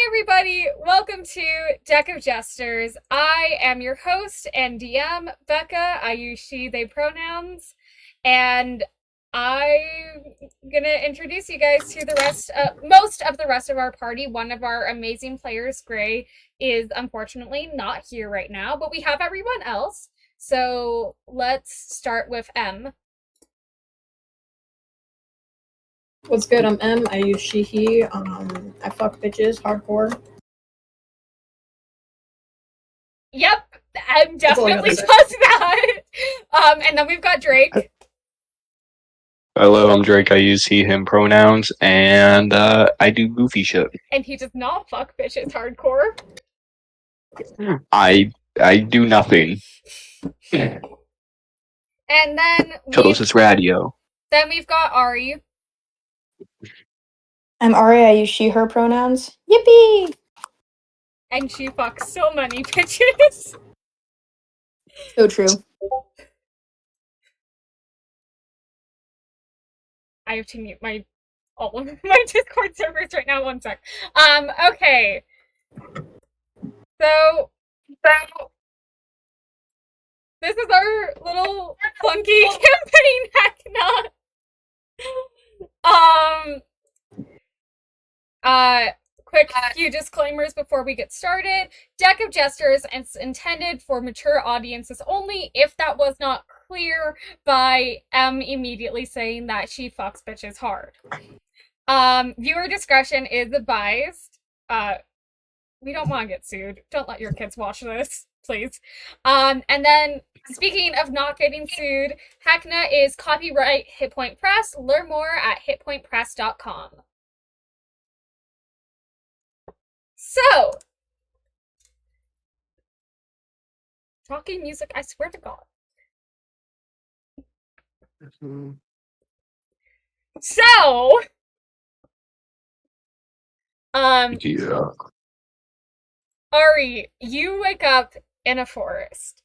Hi, everybody. Welcome to Deck of Jesters. I am your host and DM, Becca. I use she, they pronouns. And I'm gonna introduce you guys to most of the rest of our party. One of our amazing players, Gray, is unfortunately not here right now, but we have everyone else. So let's start with M. What's good? I'm M. I use she, he. I fuck bitches hardcore. Yep, M definitely does that. And then we've got Drake. Hello, I'm Drake. I use he, him pronouns, and I do goofy shit. And he does not fuck bitches hardcore. I do nothing. And then Todos is radio. Then we've got Ari. I'm Ari, I use she, her pronouns. Yippee! And she fucks so many bitches. So true. I have to mute all of my Discord servers right now. One sec. Okay. So this is our little funky campaign, Heckna. Quick few disclaimers before we get started. Deck of Jesters is intended for mature audiences only. If that was not clear by M immediately saying that she fucks bitches hard. Viewer discretion is advised. We don't want to get sued. Don't let your kids watch this, please. And then, speaking of not getting sued, Heckna is copyright Hit Point Press. Learn more at hitpointpress.com. So, talking music, I swear to God. So, Yeah. Ari, you wake up in a forest.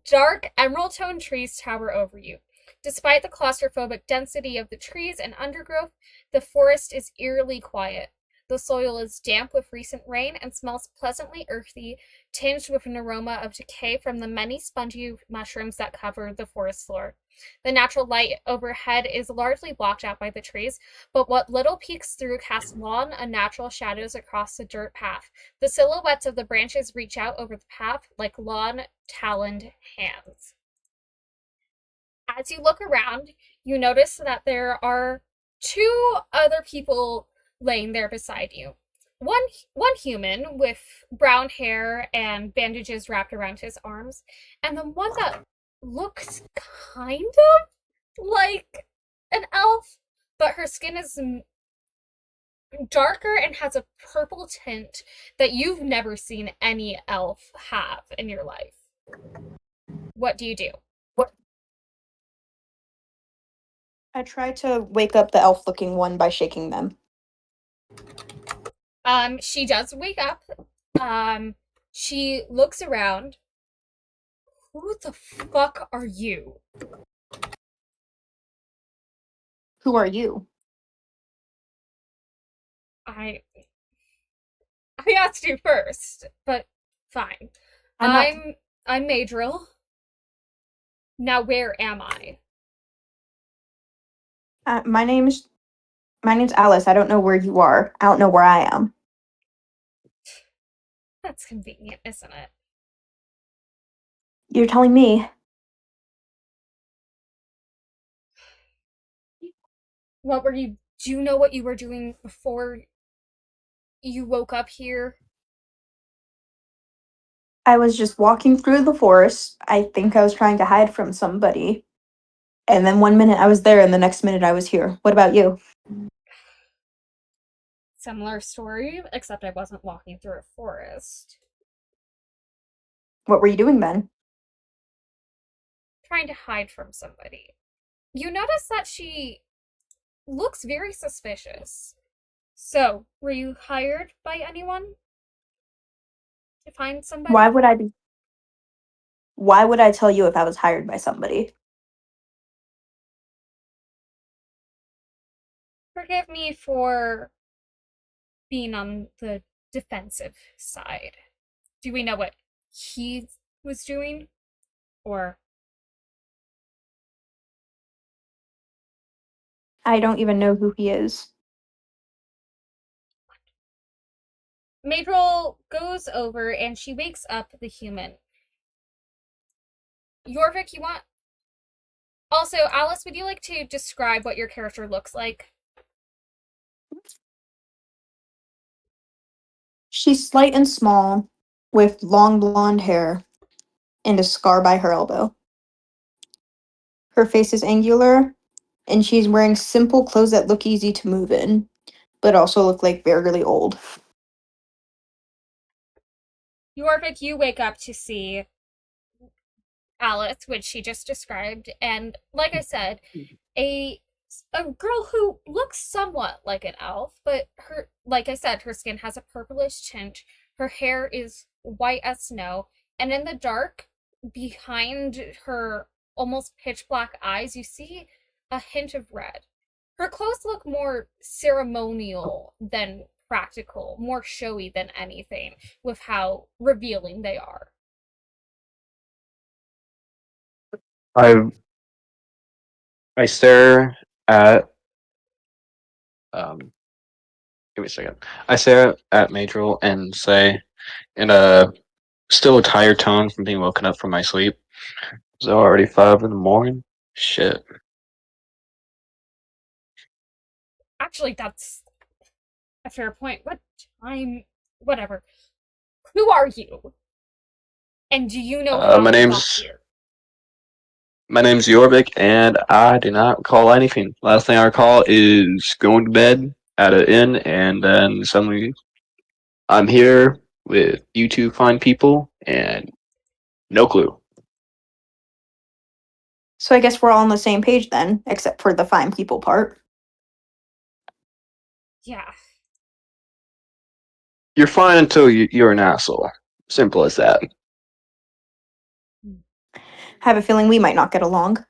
Dark emerald tone trees tower over you. Despite the claustrophobic density of the trees and undergrowth, the forest is eerily quiet. The soil is damp with recent rain and smells pleasantly earthy, tinged with an aroma of decay from the many spongy mushrooms that cover the forest floor. The natural light overhead is largely blocked out by the trees, but what little peeks through casts long, unnatural shadows across the dirt path. The silhouettes of the branches reach out over the path like long, taloned hands. As you look around, you notice that there are two other people laying there beside you. One human with brown hair and bandages wrapped around his arms, and then one that looks kind of like an elf, but her skin is darker and has a purple tint that you've never seen any elf have in your life. What do you do? I try to wake up the elf-looking one by shaking them. She does wake up. She looks around. Who the fuck are you? Who are you? I asked you first, but fine. I'm Maydril. Now where am I? My name's Alice. I don't know where you are. I don't know where I am. That's convenient, isn't it? You're telling me. Do you know what you were doing before you woke up here? I was just walking through the forest. I think I was trying to hide from somebody. And then one minute I was there and the next minute I was here. What about you? Similar story, except I wasn't walking through a forest. What were you doing then? Trying to hide from somebody. You notice that she looks very suspicious. So, were you hired by anyone to find somebody? Why would I tell you if I was hired by somebody? Forgive me for being on the defensive side. Do we know what he was doing? Or I don't even know who he is. Maydril goes over and she wakes up the human. Jorvik, you want... Also, Alice, would you like to describe what your character looks like? She's slight and small, with long blonde hair and a scar by her elbow. Her face is angular, and she's wearing simple clothes that look easy to move in, but also look like they're really old. Jorvik, you wake up to see Alice, which she just described, and like I said, a girl who looks somewhat like an elf, but her, like I said, her skin has a purplish tint, her hair is white as snow, and in the dark, behind her almost pitch black eyes, you see a hint of red. Her clothes look more ceremonial than practical, more showy than anything, with how revealing they are. I stare at give me a second. I stare at Maydril and say in a still a tired tone from being woken up from my sleep. It's already 5 in the morning. Shit. Actually, that's a fair point. What time? Whatever. Who are you? And do you know how My you got name's here? my name's Jorvik, and I do not recall anything. Last thing I recall is going to bed at an inn, and then suddenly I'm here with you two fine people, and no clue. So I guess we're all on the same page then, except for the fine people part. Yeah. You're fine until you're an asshole. Simple as that. Have a feeling we might not get along.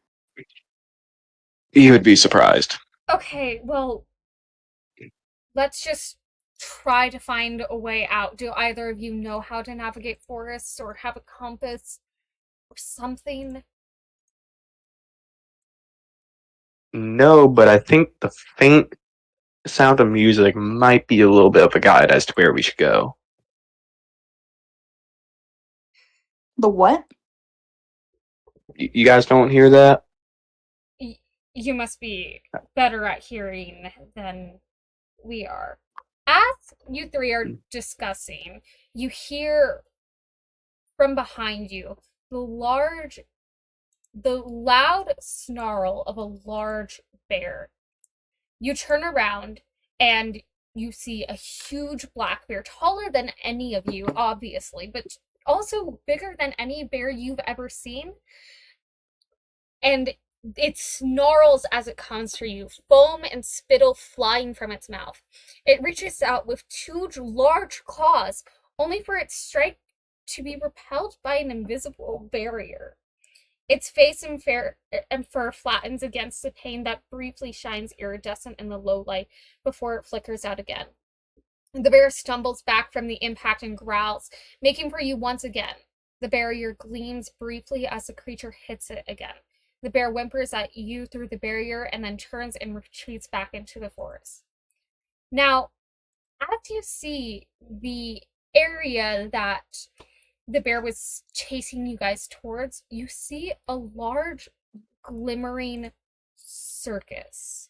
You would be surprised. Okay, well, let's just try to find a way out. Do either of you know how to navigate forests or have a compass or something? No, but I think the faint sound of music might be a little bit of a guide as to where we should go. The what? You guys don't hear that? You must be better at hearing than we are. As you three are discussing, you hear from behind you the loud snarl of a large bear. You turn around and you see a huge black bear, taller than any of you, obviously, but also bigger than any bear you've ever seen. And it snarls as it comes for you, foam and spittle flying from its mouth. It reaches out with two large claws, only for its strike to be repelled by an invisible barrier. Its face and fur flattens against a pane that briefly shines iridescent in the low light before it flickers out again. The bear stumbles back from the impact and growls, making for you once again. The barrier gleams briefly as the creature hits it again. The bear whimpers at you through the barrier and then turns and retreats back into the forest. Now, as you see the area that the bear was chasing you guys towards, you see a large glimmering circus.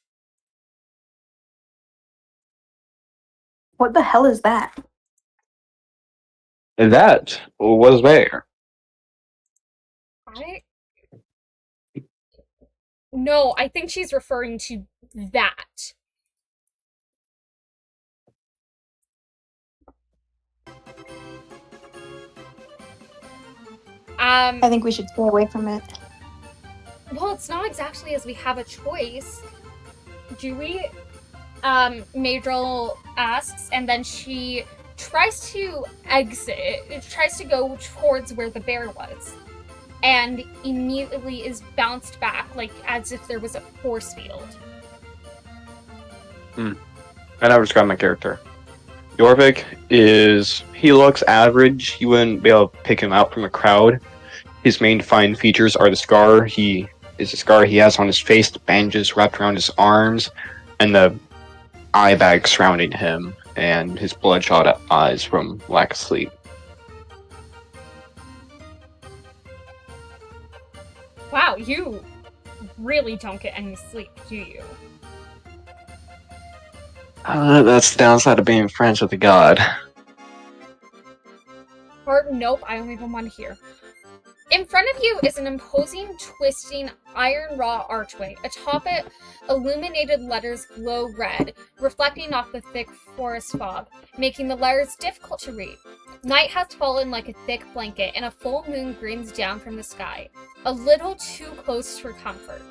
What the hell is that? And that was there. No, I think she's referring to that. I think we should stay away from it. Well, it's not exactly as we have a choice. Do we? Maydril asks, and then she tries to exit, tries to go towards where the bear was, and immediately is bounced back, like as if there was a force field. I never described my character. Jorvik he looks average. You wouldn't be able to pick him out from a crowd. His main defining features are the scar. He has on his face, the bandages wrapped around his arms, and the eye bag surrounding him, and his bloodshot eyes from lack of sleep. Wow, you really don't get any sleep, do you? That's the downside of being friends with a god. Or, nope, I don't even want to hear. In front of you is an imposing, twisting, iron-raw archway. Atop it, illuminated letters glow red, reflecting off the thick forest fog, making the letters difficult to read. Night has fallen like a thick blanket, and a full moon grins down from the sky, a little too close for comfort.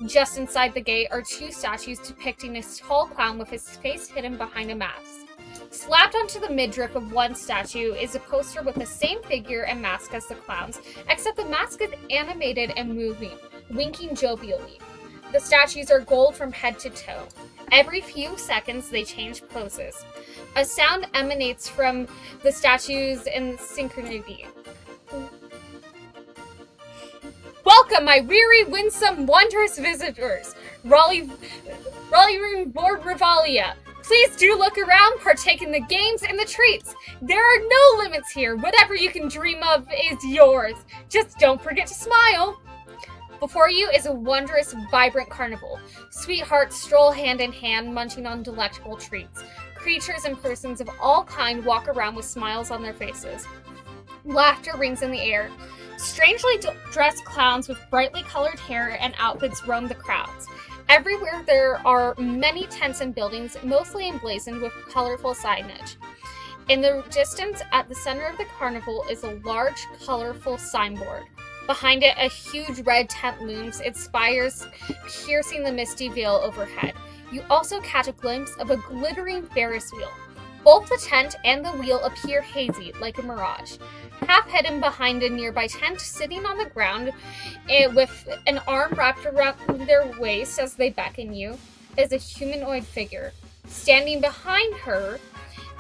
Just inside the gate are two statues depicting a tall clown with his face hidden behind a mask. Slapped onto the midriff of one statue is a poster with the same figure and mask as the clown's, except the mask is animated and moving, winking jovially. The statues are gold from head to toe. Every few seconds they change poses. A sound emanates from the statues in synchronity. Welcome, my weary, winsome, wondrous visitors! Raleigh Lord Revalia. Please do look around, partake in the games and the treats. There are no limits here. Whatever you can dream of is yours. Just don't forget to smile. Before you is a wondrous, vibrant carnival. Sweethearts stroll hand in hand, munching on delectable treats. Creatures and persons of all kind walk around with smiles on their faces. Laughter rings in the air. Strangely dressed clowns with brightly colored hair and outfits roam the crowds. Everywhere there are many tents and buildings, mostly emblazoned with colorful signage. In the distance, at the center of the carnival, is a large, colorful signboard. Behind it, a huge red tent looms, its spires piercing the misty veil overhead. You also catch a glimpse of a glittering Ferris wheel. Both the tent and the wheel appear hazy, like a mirage. Half hidden behind a nearby tent, sitting on the ground with an arm wrapped around their waist as they beckon you, is a humanoid figure. Standing behind her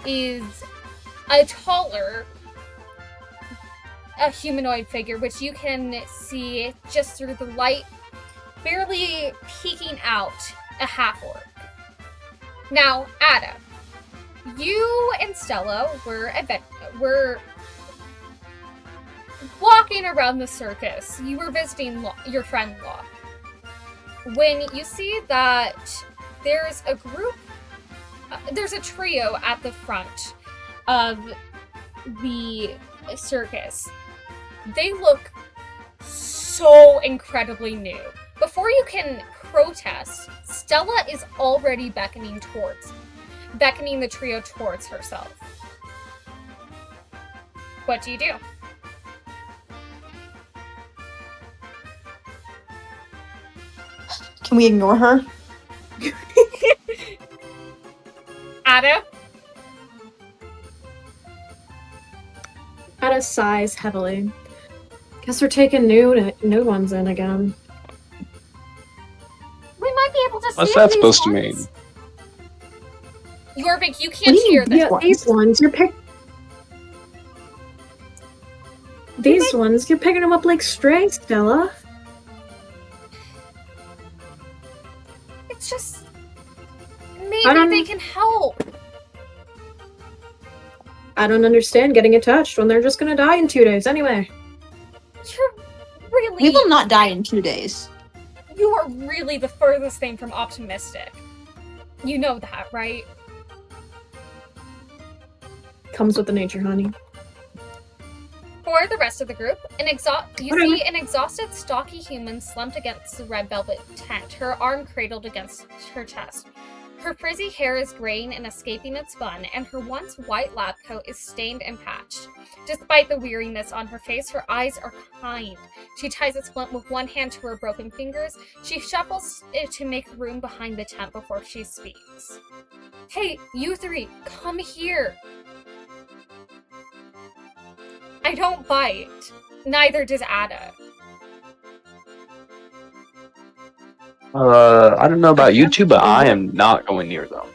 is a humanoid figure, which you can see just through the light, barely peeking out, a half-orc. Now, Adda, you and Stella were walking around the circus. You were visiting your friend Law. When you see that there's a group, there's a trio at the front of the circus. They look so incredibly new. Before you can protest, Stella is already beckoning the trio towards herself. What do you do? Can we ignore her? Adda? Adda sighs heavily. Guess we're taking new ones in again. We might be able to see What's that these supposed to ones. mean? Jorvik, you can't do you hear mean, this. Yeah, these ones, you're picking them up like stray, Stella. It's just... maybe they can help. I don't understand getting attached when they're just gonna die in 2 days anyway. You're really... We will not die in 2 days. You are really the furthest thing from optimistic. You know that, right? Comes with the nature, honey. For the rest of the group, you Whatever. see an exhausted, stocky human slumped against the red velvet tent, her arm cradled against her chest. Her frizzy hair is graying and escaping its bun, and her once white lab coat is stained and patched. Despite the weariness on her face, her eyes are kind. She ties a splint with one hand to her broken fingers. She shuffles it to make room behind the tent before she speaks. Hey, you three, come here. I don't bite. Neither does Adda. I don't know about you two, but I am not going near them.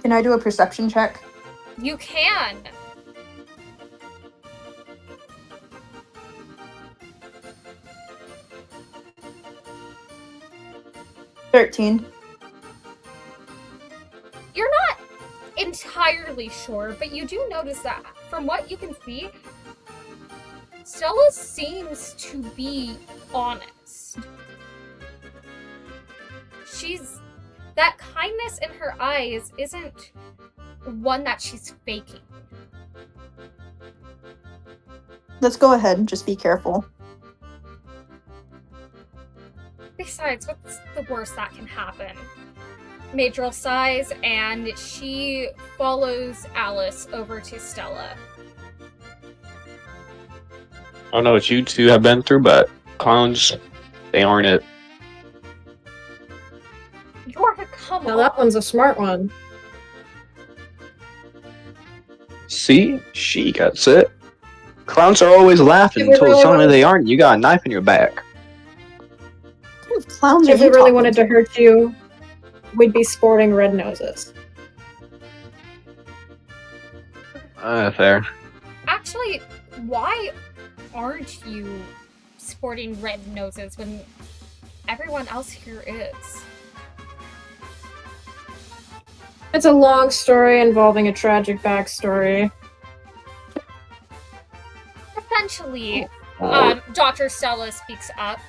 Can I do a perception check? You can. 13. You're not entirely sure, but you do notice that from what you can see, Stella seems to be honest. That kindness in her eyes isn't one that she's faking. Let's go ahead. Just be careful. Besides, what's the worst that can happen? Maydril sighs, and she follows Alice over to Stella. I don't know what you two have been through, but clowns, they aren't it. Jorvik, come Now on. that one's a smart one. See? She gets it. Clowns are always laughing If we until really suddenly wanted- they aren't, and you got a knife in your back. What kind of clowns are If we you really talking wanted to hurt you, we'd be sporting red noses. Fair. Actually, why aren't you sporting red noses when everyone else here is? It's a long story involving a tragic backstory. Essentially, Dr. Stella speaks up.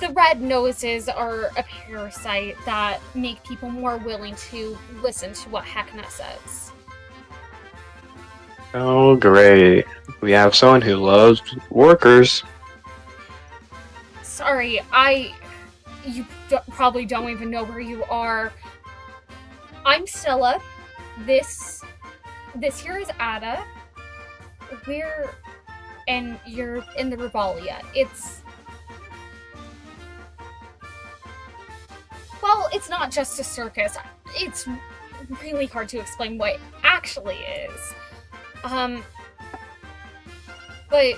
The red noses are a parasite that make people more willing to listen to what Heckna says. Oh, great. We have someone who loves workers. Sorry, you probably don't even know where you are. I'm Stella. This here is Adda. You're in the Revalia. Well, it's not just a circus. It's really hard to explain what it actually is. But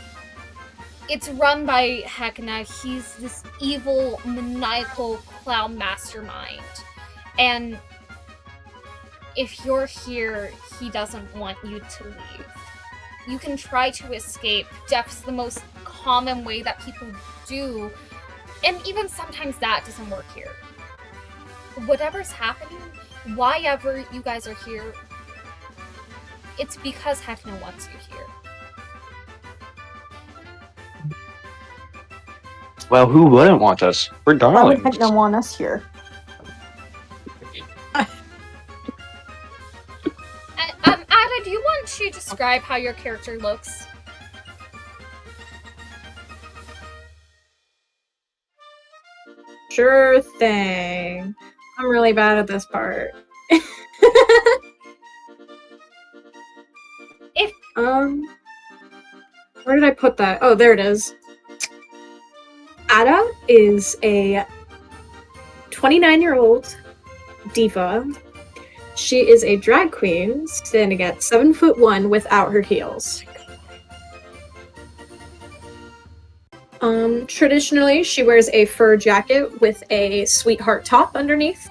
it's run by Heckna. He's this evil, maniacal clown mastermind. And if you're here, he doesn't want you to leave. You can try to escape. Death's the most common way that people do. And even sometimes that doesn't work here. Whatever's happening, why ever you guys are here, it's because Heckna wants you here. Well, who wouldn't want us? We're Why would darlings. Heckna want us here? Adda, do you want to describe how your character looks? Sure thing. I'm really bad at this part. If- Where did I put that? Oh, there it is. Adda is a 29-year-old diva. She is a drag queen standing at 7'1" without her heels. Traditionally, she wears a fur jacket with a sweetheart top underneath.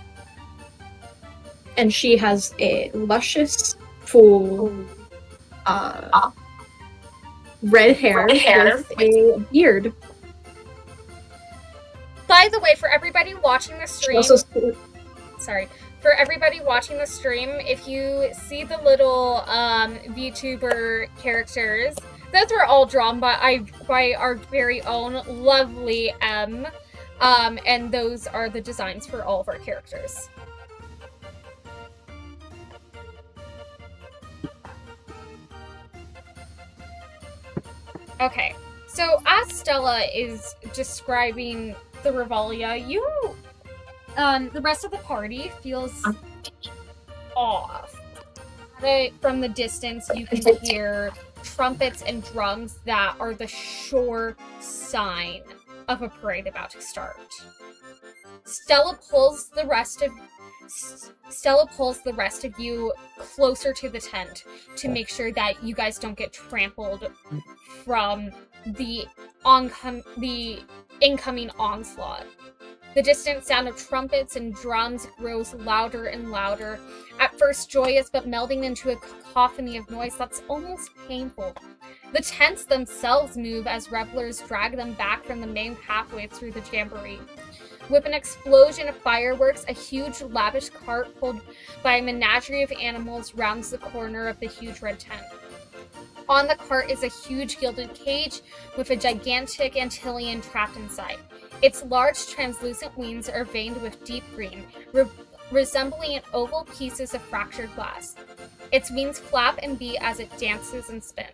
And she has a luscious, full, red hair with a beard. By the way, for everybody watching the She stream, also for everybody watching the stream, if you see the little VTuber characters, those were all drawn by our very own lovely M, and those are the designs for all of our characters. Okay, so as Stella is describing the Revalia, the rest of the party feels off. From the distance, you can hear trumpets and drums that are the sure sign of a parade about to start. Stella pulls the rest of you closer to the tent to make sure that you guys don't get trampled from the incoming onslaught. The distant sound of trumpets and drums grows louder and louder, at first joyous but melding into a cacophony of noise that's almost painful. The tents themselves move as revelers drag them back from the main pathway through the jamboree. With an explosion of fireworks, a huge, lavish cart pulled by a menagerie of animals rounds the corner of the huge red tent. On the cart is a huge gilded cage with a gigantic Antillean trapped inside. Its large, translucent wings are veined with deep green, resembling oval pieces of fractured glass. Its wings flap and beat as it dances and spins.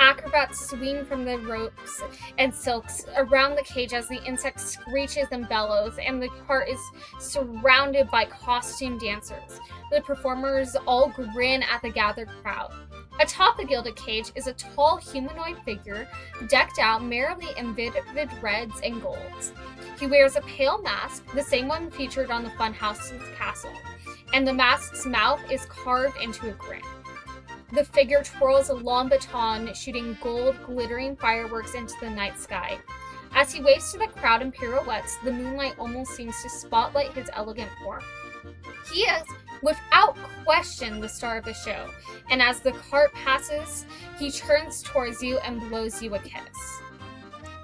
Acrobats swing from the ropes and silks around the cage as the insect screeches and bellows, and the cart is surrounded by costume dancers. The performers all grin at the gathered crowd. Atop the gilded cage is a tall humanoid figure decked out merrily in vivid reds and golds. He wears a pale mask, the same one featured on the Funhouse's castle, and the mask's mouth is carved into a grin. The figure twirls a long baton, shooting gold, glittering fireworks into the night sky. As he waves to the crowd in pirouettes, the moonlight almost seems to spotlight his elegant form. He is, without question, the star of the show, and as the cart passes, he turns towards you and blows you a kiss.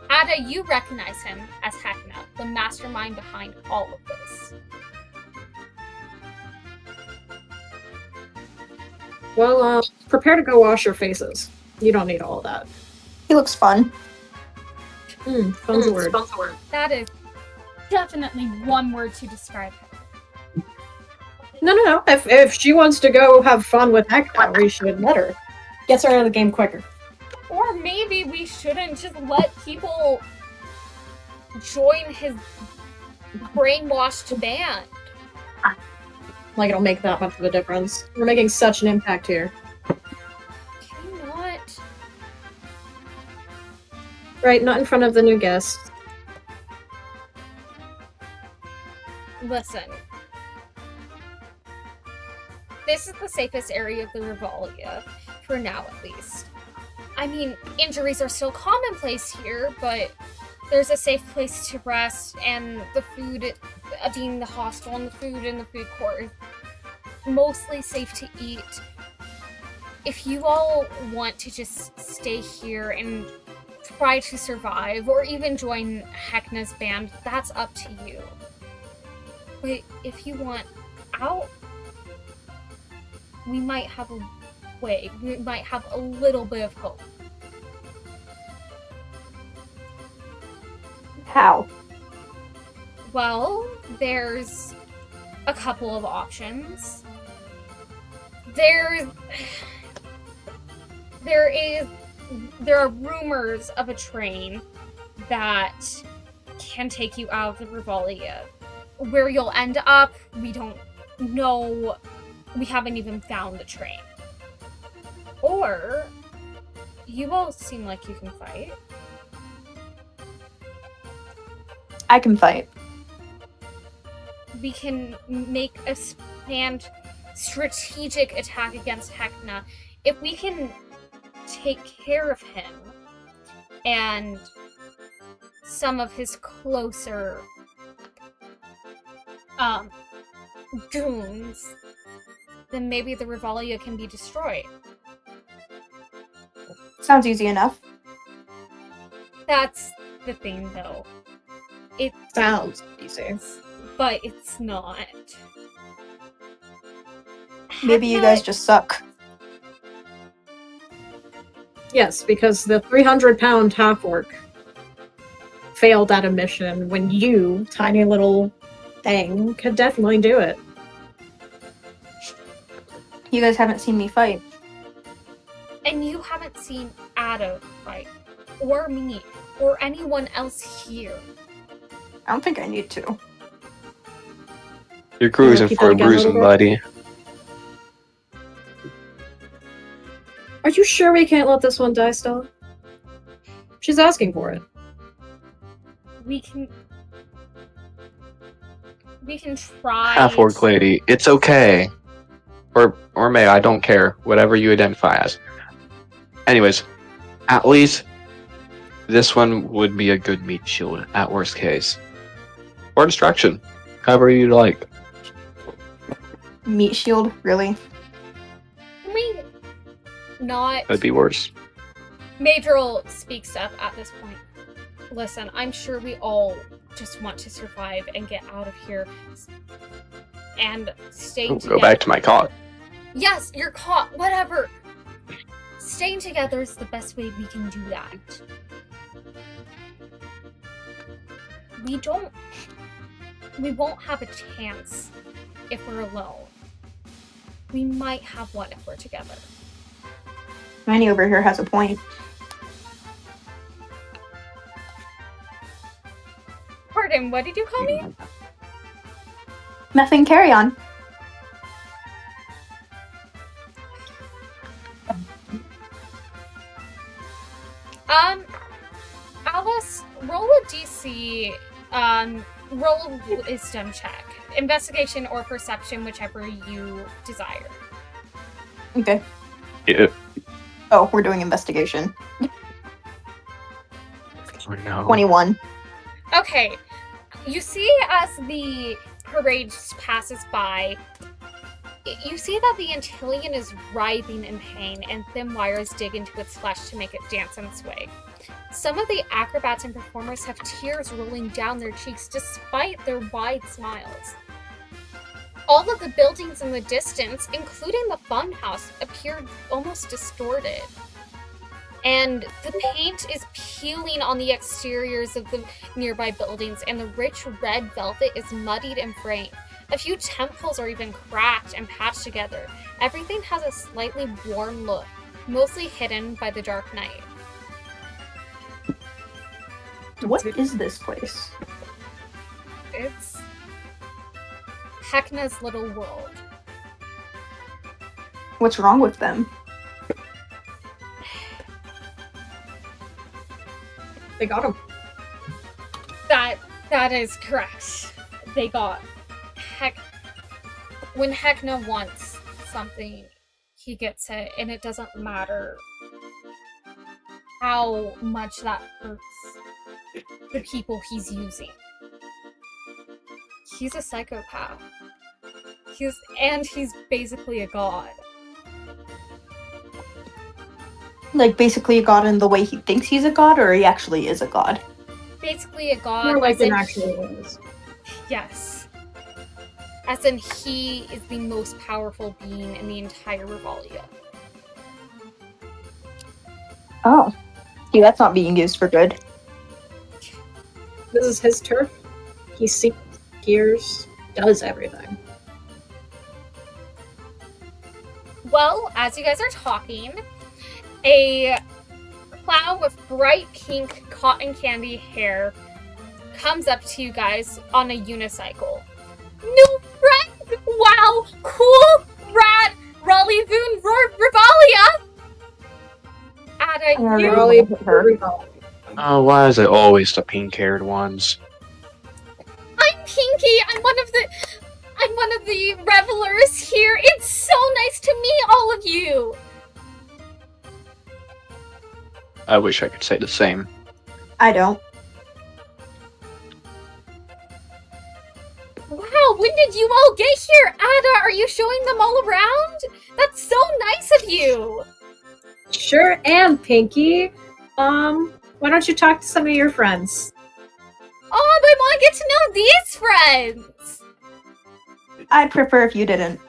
Adda, you recognize him as Heckna, the mastermind behind all of this. Well, prepare to go wash your faces. You don't need all of that. He looks fun. Fun's a word. That is definitely one word to describe him. No. If she wants to go have fun with Heckna, we should let her. Gets her out of the game quicker. Or maybe we shouldn't just let people join his brainwashed band. Like, it'll make that much of a difference. We're making such an impact here. Can you not? Right, not in front of the new guests. Listen. This is the safest area of the Revalia, for now at least. I mean, injuries are still commonplace here, but there's a safe place to rest, and the food, being the hostel and the food in the food court, is mostly safe to eat. If you all want to just stay here and try to survive, or even join Heckna's band, that's up to you. But if you want out, we might have a way. We might have a little bit of hope. How? Well, there's a couple of options. There are rumors of a train that can take you out of the Revalia. Where you'll end up, we don't know. We haven't even found the train. Or, you all seem like you can fight. I can fight. We can make a planned strategic attack against Heckna. If we can take care of him and some of his closer goons, then maybe the Revalia can be destroyed. Sounds easy enough. That's the thing, though. It Sounds easy. but it's not. Maybe you guys just suck. Yes, because the 300-pound half-orc failed at a mission when you, tiny little thing, could definitely do it. You guys haven't seen me fight. And you haven't seen Adda fight, or me, or anyone else here. I don't think I need to. You're cruising keep for it a together a bruising, little buddy. Are you sure we can't let this one die still? She's asking for it. We can try. Half-orc lady, it's okay. Or May, I don't care. Whatever you identify as. Anyways, at least this one would be a good meat shield, at worst case. Or distraction. However you like. Meat shield, really? Can we not? That'd be worse. Maydril speaks up at this point. Listen, I'm sure we all just want to survive and get out of here and stay together. Go back to my cot. Yes, you're caught. Whatever. Staying together is the best way we can do that. We won't have a chance if we're alone. We might have one if we're together. Manny over here has a point. Pardon, what did you call me? Nothing, carry on. Alice, roll a DC, roll a wisdom check. Investigation or perception, whichever you desire. Okay. Yeah. Oh, we're doing investigation. Oh, no. 21. Okay. You see as the parade passes by, you see that the Antillion is writhing in pain and thin wires dig into its flesh to make it dance and sway. Some of the acrobats and performers have tears rolling down their cheeks despite their wide smiles. All of the buildings in the distance, including the funhouse, appear almost distorted. And the paint is peeling on the exteriors of the nearby buildings, and the rich red velvet is muddied and fraying. A few temples are even cracked and patched together. Everything has a slightly worn look, mostly hidden by the dark night. What is this place? It's Heckna's little world. What's wrong with them? They got him. That is correct. They got when Heckna wants something, he gets it, and it doesn't matter how much that hurts the people he's using. He's a psychopath. He's basically a god. Like, basically a god in the way he thinks he's a god, or he actually is a god? Basically a god. More like as in an actual is. Yes. As in, he is the most powerful being in the entire Revalia. Oh. See, that's not being used for good. This is his turf. He sees, hears, does everything. Well, as you guys are talking, a clown with bright pink cotton candy hair comes up to you guys on a unicycle. New friend! Wow! Cool! Rad! Raleigh Voon Revalia! Adda, you... Raleigh her. Oh, why is it always the pink-haired ones? I'm Pinky! I'm one of the revelers here! It's so nice to meet all of you! I wish I could say the same. I don't. Wow, when did you all get here? Adda, are you showing them all around? That's so nice of you! Sure am, Pinky. Why don't you talk to some of your friends? Oh, but I want to get to know these friends! I'd prefer if you didn't.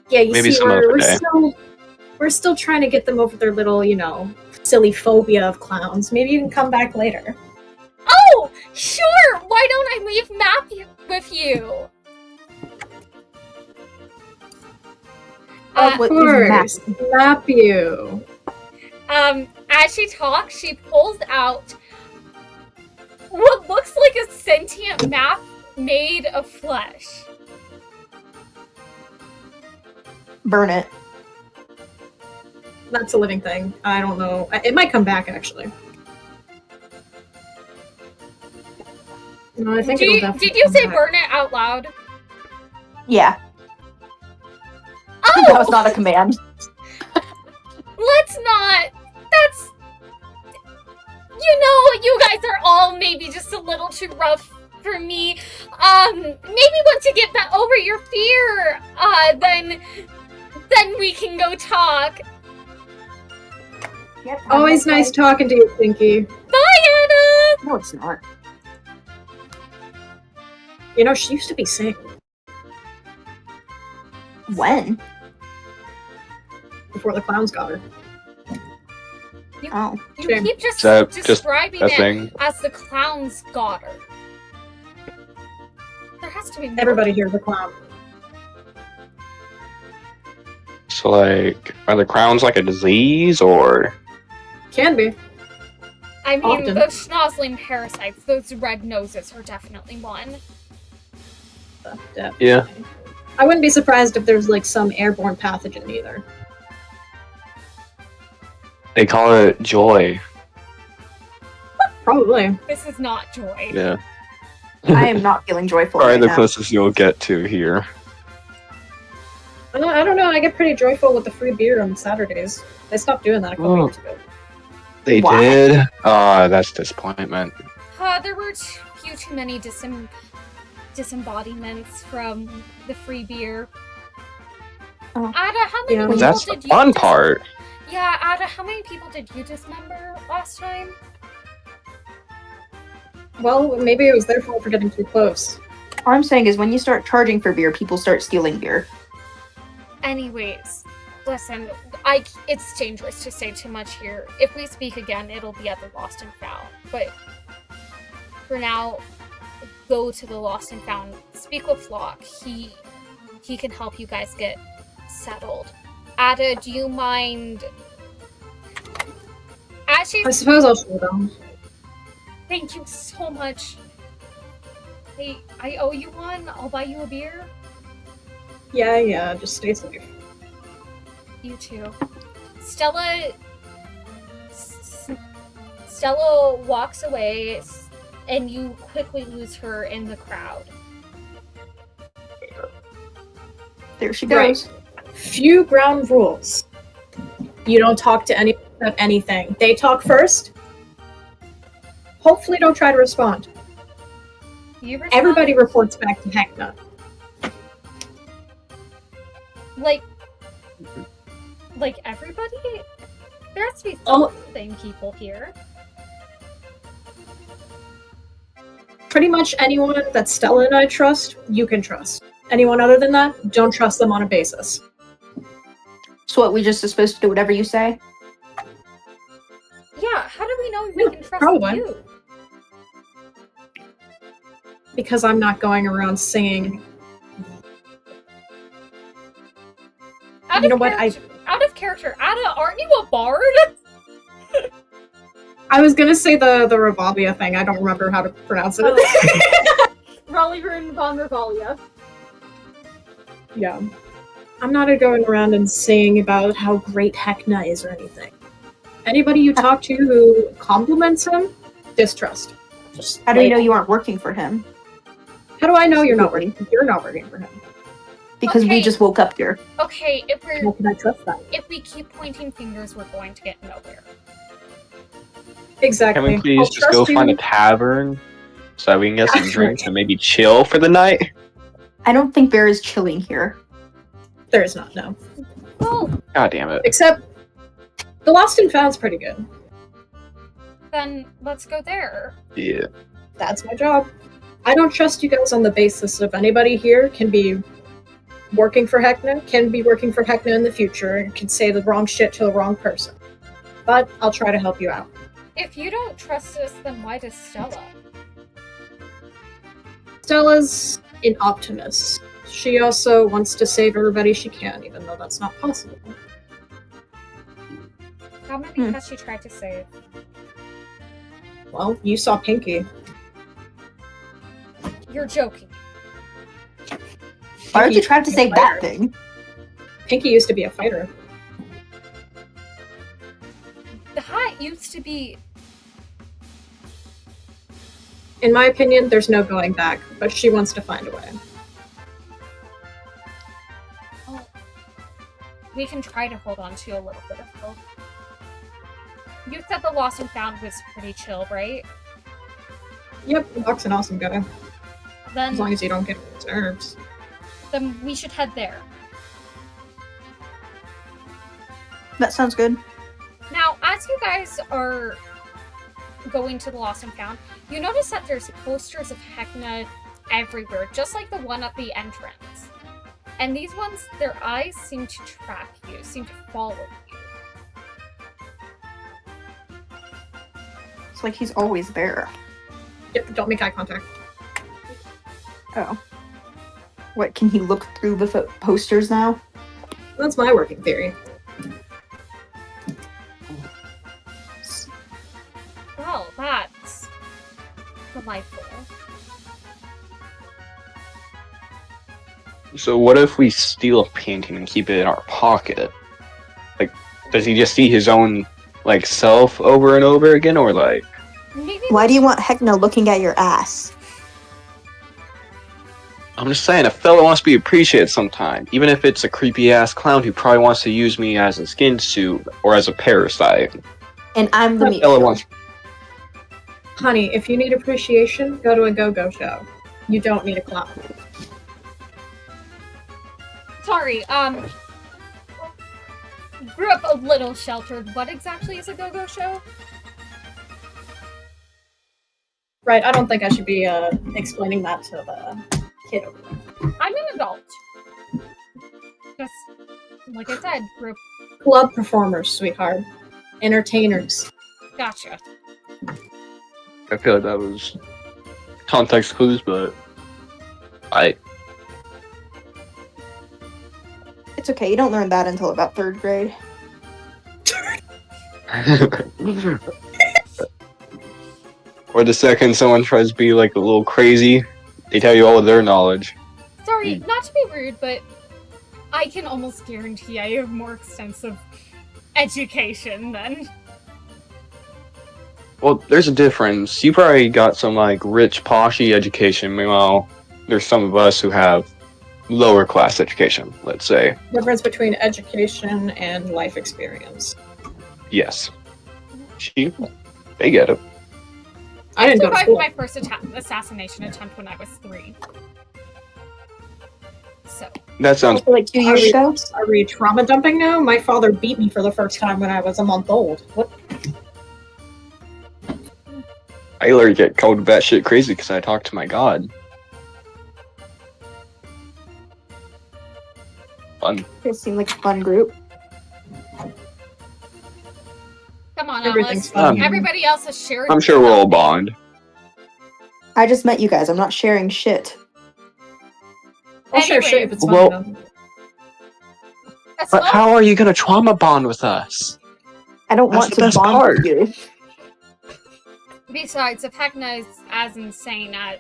Yeah, you Maybe see, some other day. we're still trying to get them over their little, silly phobia of clowns. Maybe you can come back later. Oh, sure! Why don't I leave Map with you? Of what is course, map you. As she talks, she pulls out what looks like a sentient map made of flesh. Burn it. That's a living thing. I don't know. It might come back, actually. No, I think Did it'll you, definitely did you come say back. burn it out loud? Yeah. Oh! That was not a command. Let's not. That's... You know, you guys are all maybe just a little too rough for me. Maybe once you get that over your fear, then we can go talk. Yep, Always nice talking to you, Pinky. Bye, Adda! No, it's not. You know, she used to be sick When? before the clowns got her. Oh. You Shame. keep just Is that just describing a it thing? as the clown's got her. There has to be more. Everybody here's a clown. So, like, are the crowns like a disease, or? Can be. I mean, Often. those schnozzling parasites, those red noses are definitely one. Definitely. Yeah. I wouldn't be surprised if there's like some airborne pathogen either. They call it joy. Probably. This is not joy. Yeah. I am not feeling joyful Probably right the now. closest you'll get to here. I don't know. I get pretty joyful with the free beer on Saturdays. They stopped doing that a couple Oh. years ago. They Why? did? Ah, that's disappointment. There were too many disembodiments from the free beer. Oh. Ada, how many Yeah. people That's the did you fun part. Yeah, Ada, how many people did you dismember last time? Well, maybe it was their fault for getting too close. All I'm saying is when you start charging for beer, people start stealing beer. Anyways, listen, it's dangerous to say too much here. If we speak again, it'll be at the Lost and Found. But for now, go to the Lost and Found. Speak with Flock. He can help you guys get settled. Ada, do you mind? Actually, I suppose I'll show them. thank you so much. Hey, I owe you one. I'll buy you a beer. Yeah, just stay safe. You too. Stella walks away, and you quickly lose her in the crowd. There she Right. goes. Few ground rules. You don't talk to anyone about anything. They talk first. Hopefully don't try to respond. You respond, Everybody reports back to Heckna. like everybody. There has to be Oh. something people here. Pretty much anyone that Stella and I trust, you can trust. Anyone other than that, don't trust them on a basis. So what, we just are supposed to do whatever you say? Yeah, how do we know we Yeah, can trust probably. you? Because I'm not going around singing. Out You know of what, out of character, Ada, aren't you a bard? I was gonna say the Ravalia thing. I don't remember how to pronounce it. Rallyroon von Ravalia. Yeah. I'm not going around and saying about how great Heckna is or anything. Anybody you talk to who compliments him, distrust. Just How do you know you aren't working for him? How do I know you're not working? You're not working for him. Because Okay. we just woke up here. Okay, How can I trust that? if we keep pointing fingers, we're going to get nowhere. Exactly. Can we please I'll just go trust find a you. tavern so we can get some That's drinks right. and maybe chill for the night? I don't think Bear is chilling here. There is not, no. Well, God damn it. Except, the Lost and Found's pretty good. then let's go there. Yeah. That's my job. I don't trust you guys on the basis of anybody here can be working for Heckna, can be working for Heckna in the future, and can say the wrong shit to the wrong person. But I'll try to help you out. If you don't trust us, then why does Stella? Stella's an optimist. She also wants to save everybody she can, even though that's not possible. How many has she tried to save? Well, you saw Pinky. You're joking. Why would you Pinky try to used be a save that fighter. thing? Pinky used to be a fighter. The hat used to be. In my opinion, there's no going back, but she wants to find a way. Oh, we can try to hold on to a little bit of hope. You said the Lost and Found was pretty chill, right? Yep, Buck's an awesome guy. Then As long as you don't get on his nerves. then we should head there. That sounds good. Now, as you guys are going to the Lost and Found, you notice that there's posters of Heckna everywhere, just like the one at the entrance. And these ones, their eyes seem to track you, seem to follow you. It's like he's always there. Yep, don't make eye contact. Oh. What, can he look through the posters now? That's my working theory. Well, that's delightful. So what if we steal a painting and keep it in our pocket? Like, does he just see his own, like, self over and over again, or like... Maybe Why do you want Heckna looking at your ass? I'm just saying, a fella wants to be appreciated sometime, even if it's a creepy-ass clown who probably wants to use me as a skin suit, or as a parasite. And I'm the That meat. fella wants... Honey, if you need appreciation, go to a go-go show. You don't need a clown. Sorry, grew up a little sheltered. What exactly is a go-go show? Right, I don't think I should be explaining that to the kid over there. I'm an adult. Just, like I said, grew up. Club performers, sweetheart. Entertainers. Gotcha. I feel like that was context clues, but It's okay, you don't learn that until about 3rd grade. Or the second someone tries to be like a little crazy, they tell you all of their knowledge. Sorry, not to be rude, but I can almost guarantee I have more extensive education than. Well, there's a difference. You probably got some like rich poshy education, meanwhile there's some of us who have lower class education, let's say. Difference between education and life experience. Yes. They get it. I didn't go to survived school. my first assassination attempt when I was 3. So. That sounds Like 2 years ago? Are we trauma dumping now? My father beat me for the first time when I was a month old. What? I literally get called batshit crazy because I talk to my god. Fun. It seemed like a fun group. Come on, Everything's Alice. fun. Everybody else has shared. I'm sure we'll all bond. I just met you guys, I'm not sharing shit. I'll share shit if Anyways. it's fun Well- enough. But how are you gonna trauma bond with us? I don't That's want the to best bond part. with you. Besides, if Heckna is as insane as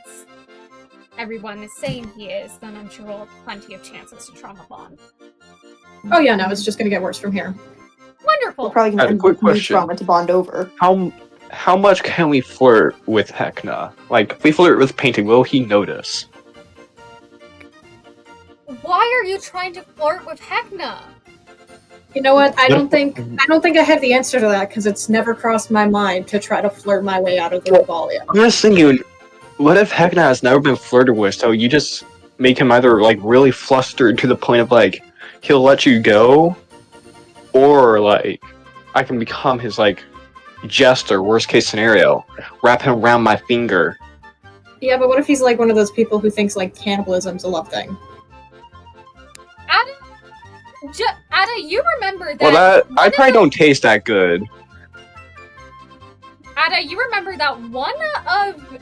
everyone is saying he is, then I'm sure we'll have plenty of chances to trauma bond. Oh yeah, no, it's just gonna get worse from here. Wonderful. We're probably I had a gonna quick need question. trauma to bond over. How much can we flirt with Heckna? Like, if we flirt with painting, will he notice? Why are you trying to flirt with Heckna? You know what? I don't think I have the answer to that because it's never crossed my mind to try to flirt my way out of the Regalia. I'm just thinking, what if Heckna has never been flirted with, so you just make him either, like, really flustered to the point of, like, he'll let you go, or, like, I can become his, like, jester, worst case scenario. Wrap him around my finger. Yeah, but what if he's like one of those people who thinks like cannibalism's a love thing? Adda, you remember that. Well, I probably don't taste that good. Adda, you remember that one of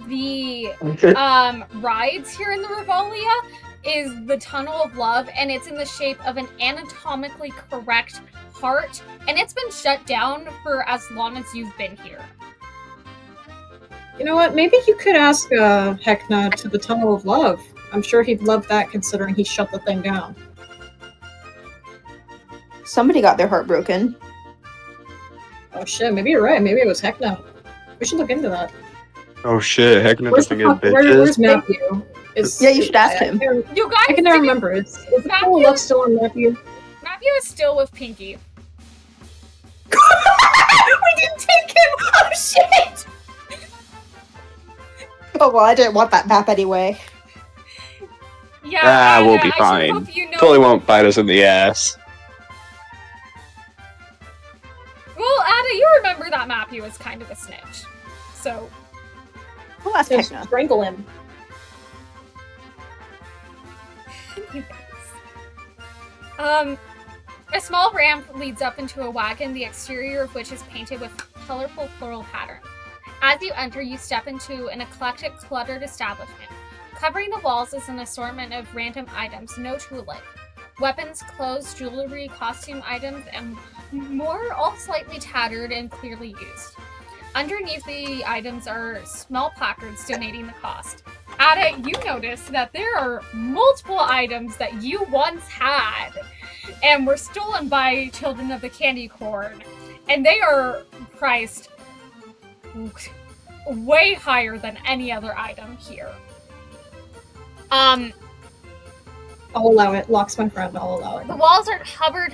the rides here in the Regalia is the Tunnel of Love, and it's in the shape of an anatomically correct heart, and it's been shut down for as long as you've been here. You know what? Maybe you could ask Heckna to the Tunnel of Love. I'm sure he'd love that considering he shut the thing down. Somebody got their heart broken. Oh shit, maybe you're right. Maybe it was Heckna. We should look into that. Oh shit, Heckna Where's, doesn't the get fuck, where's bitches. Matthew? Yeah, you should ask him. You guys, I can never remember. Is the Tunnel of Matthew- Love still on Matthew? Matthew is still with Pinky. We didn't take him! Oh shit! Oh, well, I didn't want that map anyway. Yeah, we'll Adda, be I should fine. hope you know. Totally won't bite us in the ass. Well, Adda, you remember that map? He was kind of a snitch. So. We'll ask Just Heckna. strangle him. A small ramp leads up into a wagon, the exterior of which is painted with colorful floral patterns. As you enter, you step into an eclectic, cluttered establishment. Covering the walls is an assortment of random items, no to alike. Weapons, clothes, jewelry, costume items, and more, all slightly tattered and clearly used. Underneath the items are small placards donating the cost. Adda, you notice that there are multiple items that you once had and were stolen by children of the candy corn, and they are priced way higher than any other item here. I'll allow it. Locke's my friend. I'll allow it. The walls are covered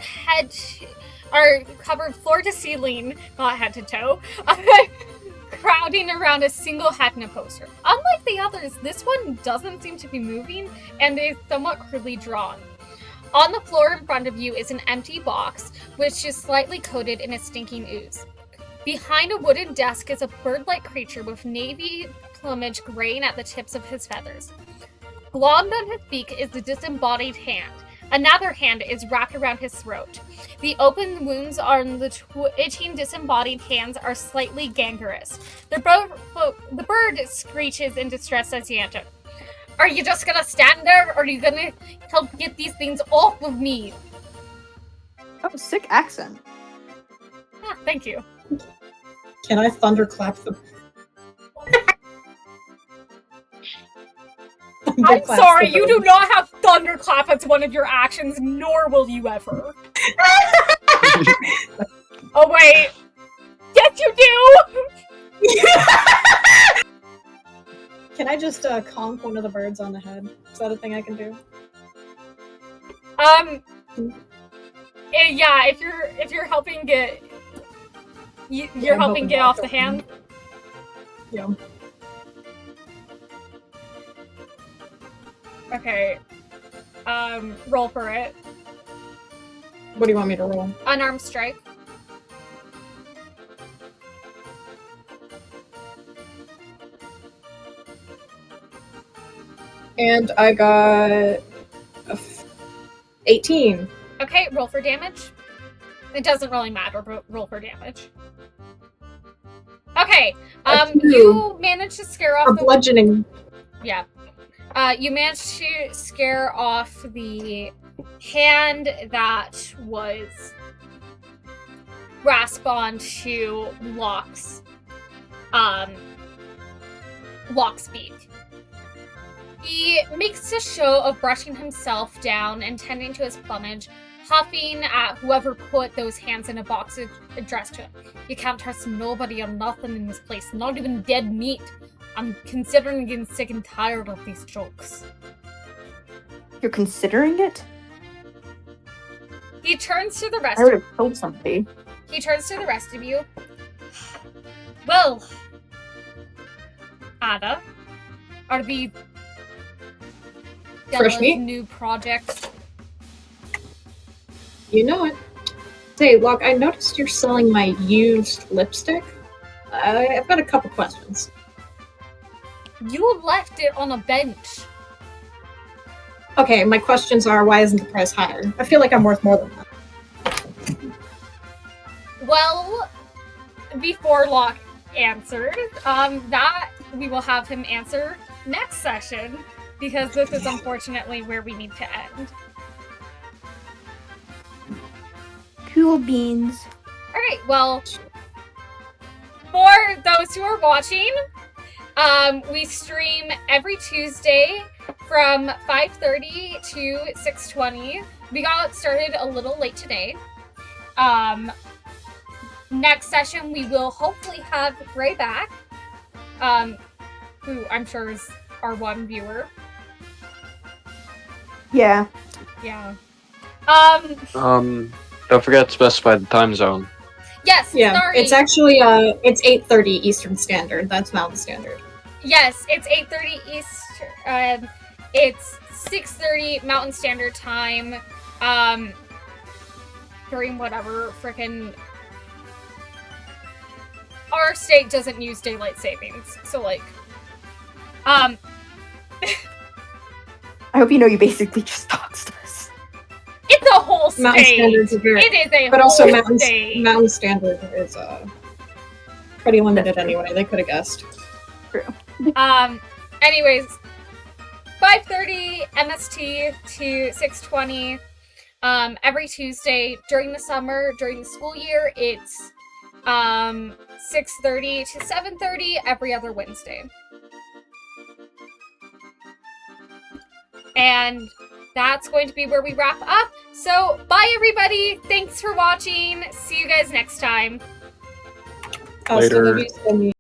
floor to ceiling, not head to toe, crowding around a single Heckna poster. Unlike the others, this one doesn't seem to be moving and is somewhat crudely drawn. On the floor in front of you is an empty box, which is slightly coated in a stinking ooze. Behind a wooden desk is a bird-like creature with navy plumage graying at the tips of his feathers. Glommed on his beak is the disembodied hand. Another hand is wrapped around his throat. The open wounds on the itching disembodied hands are slightly gangrenous. The bird screeches in distress as he enters. Are you just gonna stand there, or are you gonna help get these things off of me? Oh, sick accent. Ah, thank you. Can I thunderclap them? I'm sorry, you do not have thunderclap as one of your actions, nor will you ever. Oh wait. Yes, you do! Can I just conk one of the birds on the head? Is that a thing I can do? Yeah, if you're helping get you're I'm helping hoping get not off to. the hand. Yeah. Okay. Roll for it. What do you want me to roll? Unarmed strike. And I got 18. Okay, roll for damage. It doesn't really matter, but roll for damage. Okay, you managed to scare off A bludgeoning. Yeah. You managed to scare off the hand that was grasped onto Locke's beak. He makes a show of brushing himself down and tending to his plumage, huffing at whoever put those hands in a box addressed to him. You can't trust nobody or nothing in this place, not even dead meat. I'm considering getting sick and tired of these jokes. You're considering it? He turns to the rest I would have told somebody. He turns to the rest of you. Well, Adda, are the Fresh Della's meat? new project? You know it. Hey, Locke, I noticed you're selling my used lipstick. I've got a couple questions. You left it on a bench. Okay, my questions are, why isn't the price higher? I feel like I'm worth more than that. Well, before Locke answers, that we will have him answer next session, because this is unfortunately where we need to end. Cool beans. Alright, well, for those who are watching, we stream every Tuesday from 5:30 to 6:20. We got started a little late today. Next session, we will hopefully have Ray back, who I'm sure is our one viewer. Yeah. Yeah. Don't forget to specify the time zone. Yes, Yeah, sorry. it's actually it's 8:30 Eastern Standard. That's Mountain Standard. Yes, it's 8:30 East. It's 6:30 Mountain Standard Time. During whatever frickin' our state doesn't use daylight savings, so like, I hope you know you basically just doxed us. it's a whole state. Mountain Standards are very, It is a but whole also Mountain state. Standard is pretty limited anyway. They could have guessed. True. Anyways, 5:30 MST to 6:20. Every Tuesday during the summer, during the school year, it's 6:30 to 7:30 every other Wednesday. And that's going to be where we wrap up. So, bye everybody. Thanks for watching. See you guys next time. Later. Hasta la vista,